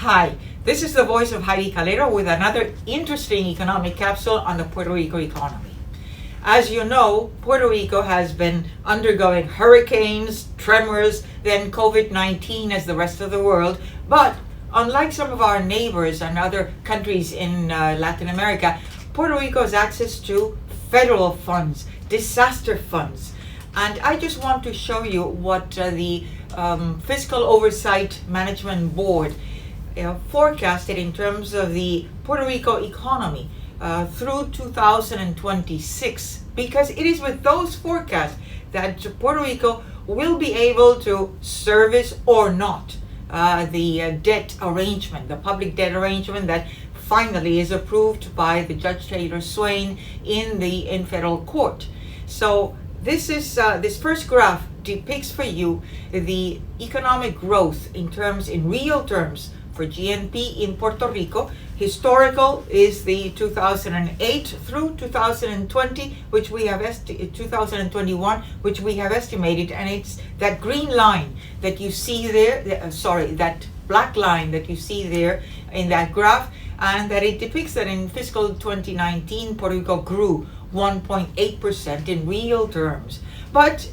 Hi, this is the voice of Heidie Calero with another interesting economic capsule on the Puerto Rico economy. As you know, Puerto Rico has been undergoing hurricanes, tremors, then COVID-19 as the rest of the world. But unlike some of our neighbors and other countries in Latin America, Puerto Rico has access to federal funds, disaster funds. And I just want to show you what the Fiscal Oversight Management Board forecasted in terms of the Puerto Rico economy through 2026, because it is with those forecasts that Puerto Rico will be able to service or not the debt arrangement, the public debt arrangement that finally is approved by the Judge Taylor Swain in federal court. So this first graph depicts for you the economic growth in real terms for GNP in Puerto Rico. Historical is the 2008 through 2020, which we have 2021, which we have estimated, and it's that green line that you see there. That black line that you see there in that graph, and that it depicts that in fiscal 2019, Puerto Rico grew 1.8% in real terms. But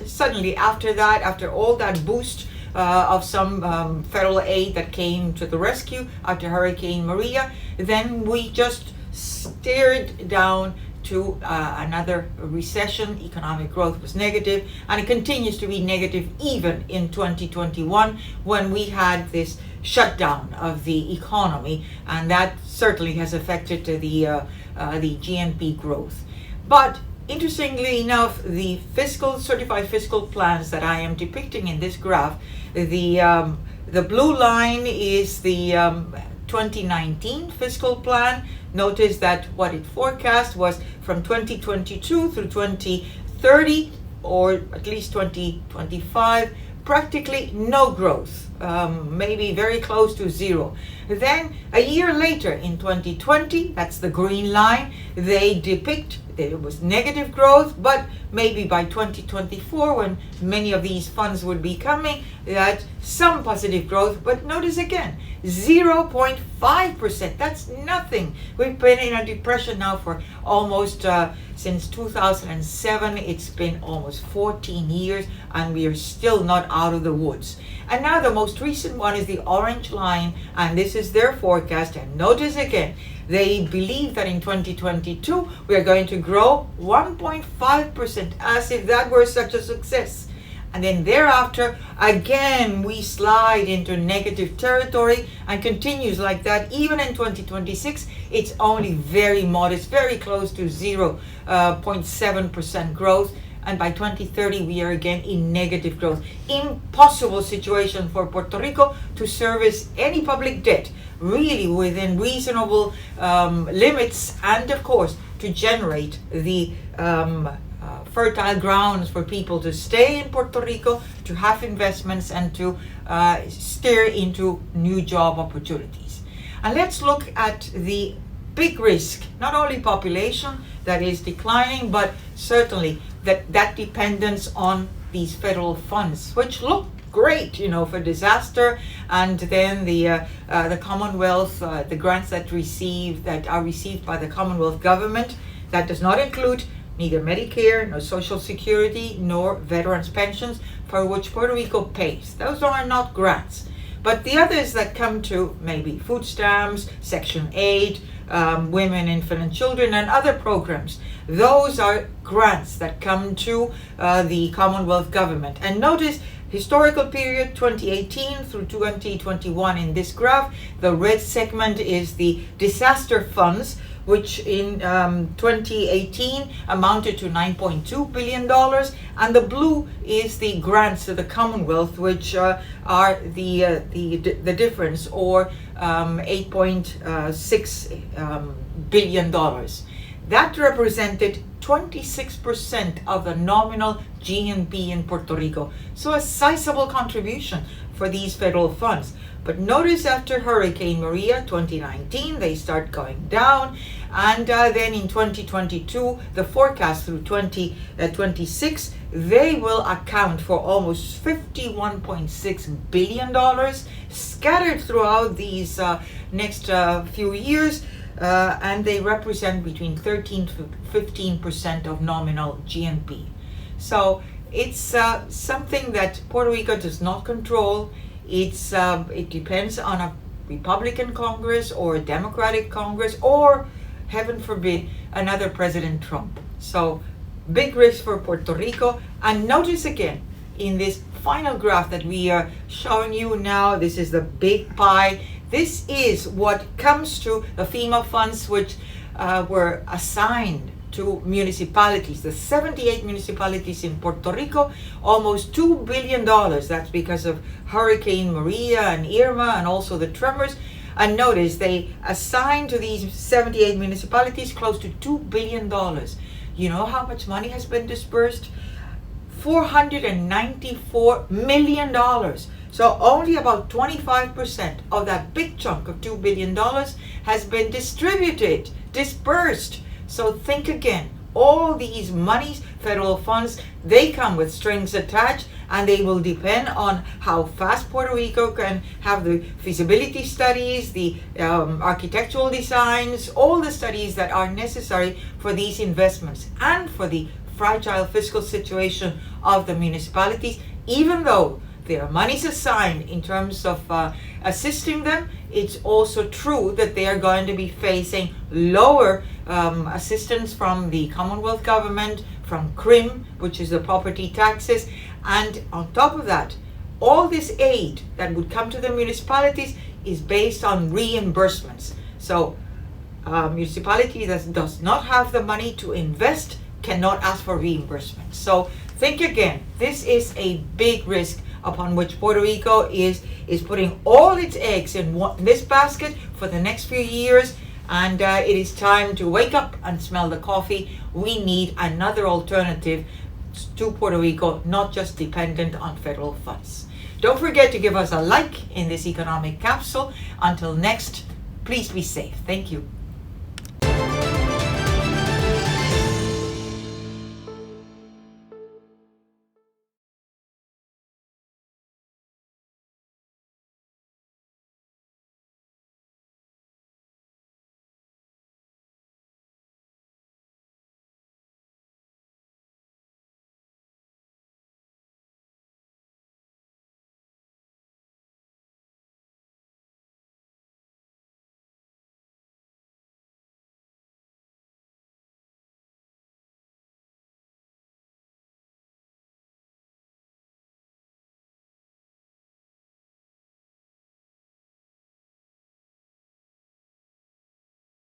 suddenly after all that boost of some federal aid that came to the rescue after Hurricane Maria, then we just stared down to another recession. Economic growth was negative, and it continues to be negative even in 2021 when we had this shutdown of the economy, and that certainly has affected the GNP growth. But interestingly enough, the certified fiscal plans that I am depicting in this graph, the blue line is the 2019 fiscal plan. Notice that what it forecast was from 2022 through 2030, or at least 2025, practically no growth, maybe very close to zero. Then a year later in 2020, that's the green line, they depict that it was negative growth, but maybe by 2024, when many of these funds would be coming, that some positive growth. But notice again, 0.5%. That's nothing. We've been in a depression now for almost since 2007. It's been almost 14 years, and we are still not out of the woods. And now the most recent one is the orange line, and this is their forecast. And notice again, they believe that in 2022 we are going to grow 1.5%, as if that were such a success. And then thereafter, again, we slide into negative territory and continues like that. Even in 2026, it's only very modest, very close to 0.7% growth. And by 2030, we are again in negative growth. Impossible situation for Puerto Rico to service any public debt, really within reasonable limits, and of course, to generate the fertile grounds for people to stay in Puerto Rico, to have investments, and to steer into new job opportunities. And let's look at the big risk, not only population that is declining, but certainly that dependence on these federal funds, which look great, for disaster, and then the Commonwealth, the grants that are received by the Commonwealth government. That does not include neither Medicare, nor Social Security, nor veterans pensions, for which Puerto Rico pays. Those are not grants. But the others that come to maybe food stamps, Section 8, women, infant, and children, and other programs, those are grants that come to the Commonwealth government. And notice, historical period 2018 through 2021 in this graph, the red segment is the disaster funds, which in 2018 amounted to $9.2 billion, and the blue is the grants to the Commonwealth, which are the difference, or $8.6 billion. That represented 26% of the nominal GNP in Puerto Rico. So a sizable contribution for these federal funds. But notice after Hurricane Maria 2019, they start going down. And then in 2022, the forecast through 2026, they will account for almost $51.6 billion, scattered throughout these next few years, and they represent between 13 to 15% of nominal GNP. So it's something that Puerto Rico does not control. It depends on a Republican Congress or a Democratic Congress, or heaven forbid, another President Trump. So big risk for Puerto Rico. And notice again, in this final graph that we are showing you now, this is the big pie. This is what comes to the FEMA funds, which were assigned to municipalities, the 78 municipalities in Puerto Rico, almost $2 billion. That's because of Hurricane Maria and Irma and also the tremors. And notice they assigned to these 78 municipalities close to $2 billion. You know how much money has been dispersed? $494 million. So only about 25% of that big chunk of $2 billion has been distributed, dispersed. So think again, all these monies, federal funds, they come with strings attached, and they will depend on how fast Puerto Rico can have the feasibility studies, the architectural designs, all the studies that are necessary for these investments and for the fragile fiscal situation of the municipalities. Even though there are monies assigned in terms of assisting them, it's also true that they are going to be facing lower assistance from the Commonwealth government, from CRIM, which is the property taxes, and on top of that, all this aid that would come to the municipalities is based on reimbursements. So municipality that does not have the money to invest cannot ask for reimbursement. So think again, this is a big risk upon which Puerto Rico is putting all its eggs in this basket for the next few years, and it is time to wake up and smell the coffee. We need another alternative to Puerto Rico, not just dependent on federal funds. Don't forget to give us a like in this economic capsule. Until next, please be safe. Thank you.